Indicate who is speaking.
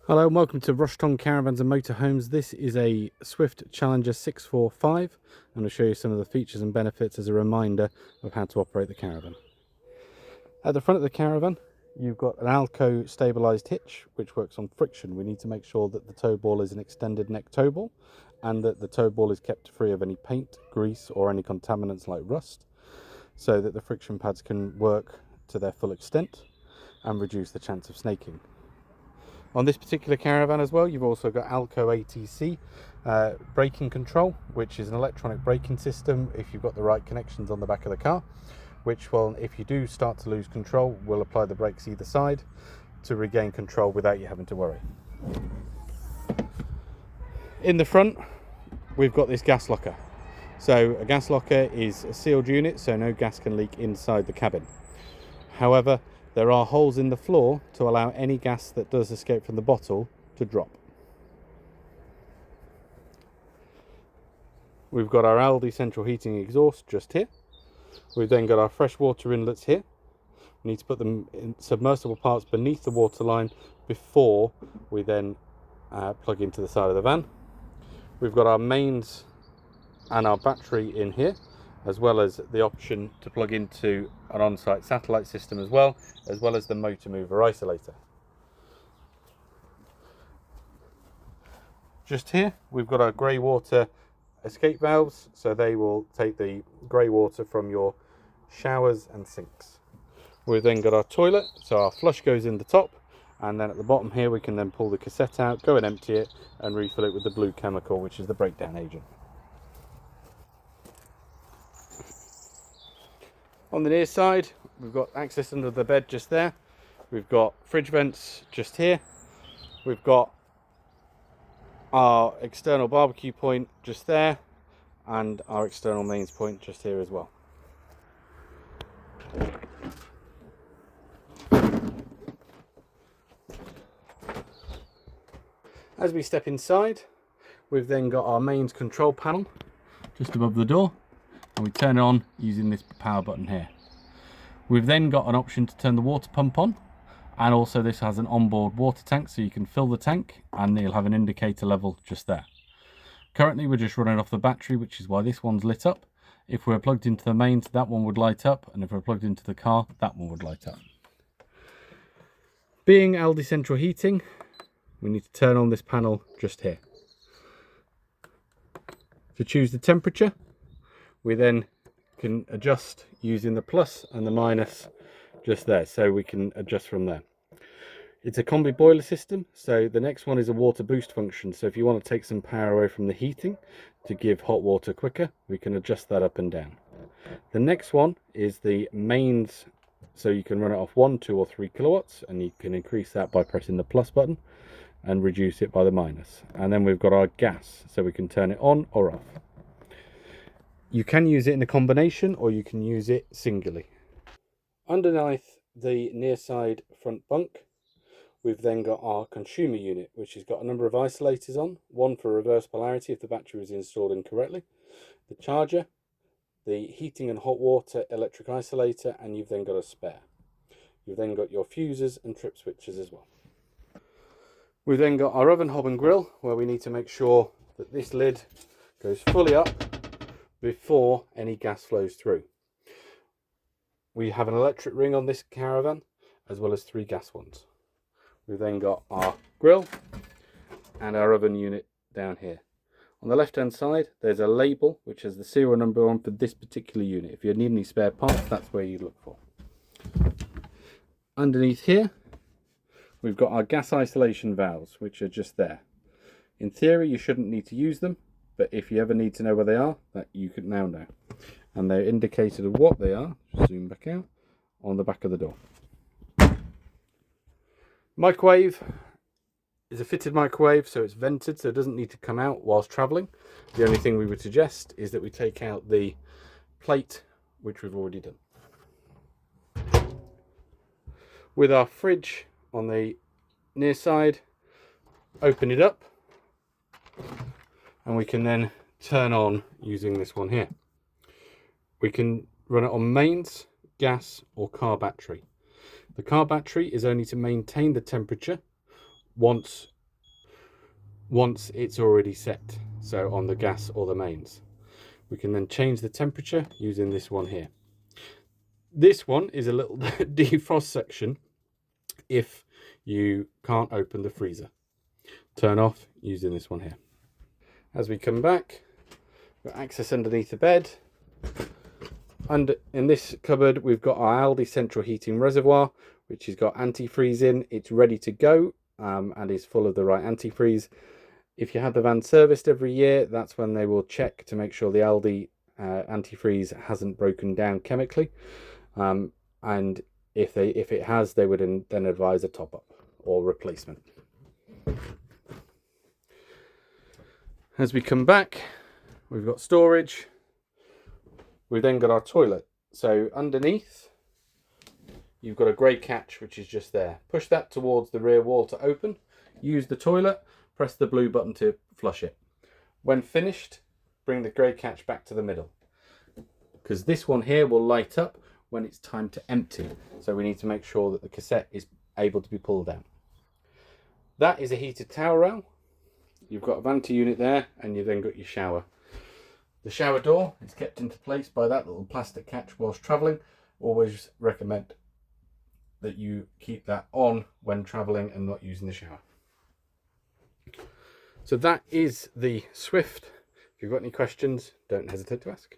Speaker 1: Hello and welcome to Rushton Caravans and Motorhomes. This is a Swift Challenger 645. I'm going to show you some of the features and benefits as a reminder of how to operate the caravan. At the front of the caravan, you've got an Alco stabilised hitch which works on friction. We need to make sure that the tow ball is an extended neck tow ball and that the tow ball is kept free of any paint, grease or any contaminants like rust, so that the friction pads can work to their full extent and reduce the chance of snaking. On this particular caravan as well, you've also got Alco ATC braking control, which is an electronic braking system if you've got the right connections on the back of the car, which will, if you do start to lose control, will apply the brakes either side to regain control without you having to worry. In the front, we've got this gas locker. So a gas locker is a sealed unit, so no gas can leak inside the cabin. However, there are holes in the floor to allow any gas that does escape from the bottle to drop. We've got our Aldi central heating exhaust just here. We've then got our freshwater inlets here. We need to put them in submersible parts beneath the waterline before we then plug into the side of the van. We've got our mains and our battery in here, as well as the option to plug into an on-site satellite system as well as the motor mover isolator. Just here we've got our grey water escape valves, so they will take the grey water from your showers and sinks. We've then got our toilet, so our flush goes in the top, and then at the bottom here we can then pull the cassette out, go and empty it and refill it with the blue chemical, which is the breakdown agent. On the near side, we've got access under the bed just there. We've got fridge vents just here. We've got our external barbecue point just there, and our external mains point just here as well. As we step inside, we've then got our mains control panel just above the door, and we turn it on using this power button here. We've then got an option to turn the water pump on, and also this has an onboard water tank, so you can fill the tank and you'll have an indicator level just there. Currently we're just running off the battery, which is why this one's lit up. If we're plugged into the mains, that one would light up, and if we're plugged into the car, that one would light up. Being Aldi central heating, we need to turn on this panel just here. To choose the temperature, we then can adjust using the plus and the minus just there, so we can adjust from there. It's a combi boiler system, so the next one is a water boost function, so if you want to take some power away from the heating to give hot water quicker, we can adjust that up and down. The next one is the mains, so you can run it off 1, 2 or 3 kilowatts, and you can increase that by pressing the plus button and reduce it by the minus. And then we've got our gas, so we can turn it on or off. You can use it in a combination, or you can use it singly. Underneath the near side front bunk, we've then got our consumer unit, which has got a number of isolators on, one for reverse polarity if the battery was installed incorrectly, the charger, the heating and hot water electric isolator, and you've then got a spare. You've then got your fuses and trip switches as well. We've then got our oven hob and grill, where we need to make sure that this lid goes fully up before any gas flows through. We have an electric ring on this caravan, as well as 3 gas ones. We've then got our grill and our oven unit down here. On the left hand side, there's a label which has the serial number on for this particular unit. If you need any spare parts, that's where you look for. Underneath here, we've got our gas isolation valves, which are just there. In theory, you shouldn't need to use them, but if you ever need to know where they are, that you can now know. And they're indicated of what they are, zoom back out, on the back of the door. Microwave is a fitted microwave, so it's vented, so it doesn't need to come out whilst travelling. The only thing we would suggest is that we take out the plate, which we've already done. With our fridge on the near side, open it up, and we can then turn on using this one here. We can run it on mains, gas or car battery. The car battery is only to maintain the temperature once once it's already set, so on the gas or the mains. We can then change the temperature using this one here. This one is a little defrost section if you can't open the freezer. Turn off using this one here. As we come back, we've got access underneath the bed. And in this cupboard, we've got our Aldi central heating reservoir, which has got antifreeze in. It's ready to go and is full of the right antifreeze. If you have the van serviced every year, that's when they will check to make sure the Aldi antifreeze hasn't broken down chemically. And if it has, they would then advise a top up or replacement. As we come back, we've got storage. We've then got our toilet. So underneath, you've got a grey catch, which is just there. Push that towards the rear wall to open. Use the toilet, press the blue button to flush it. When finished, bring the grey catch back to the middle, because this one here will light up when it's time to empty. So we need to make sure that the cassette is able to be pulled down. That is a heated towel rail. You've got a vanity unit there, and you've then got your shower. The shower door is kept into place by that little plastic catch whilst travelling. Always recommend that you keep that on when travelling and not using the shower. So that is the Swift. If you've got any questions, don't hesitate to ask.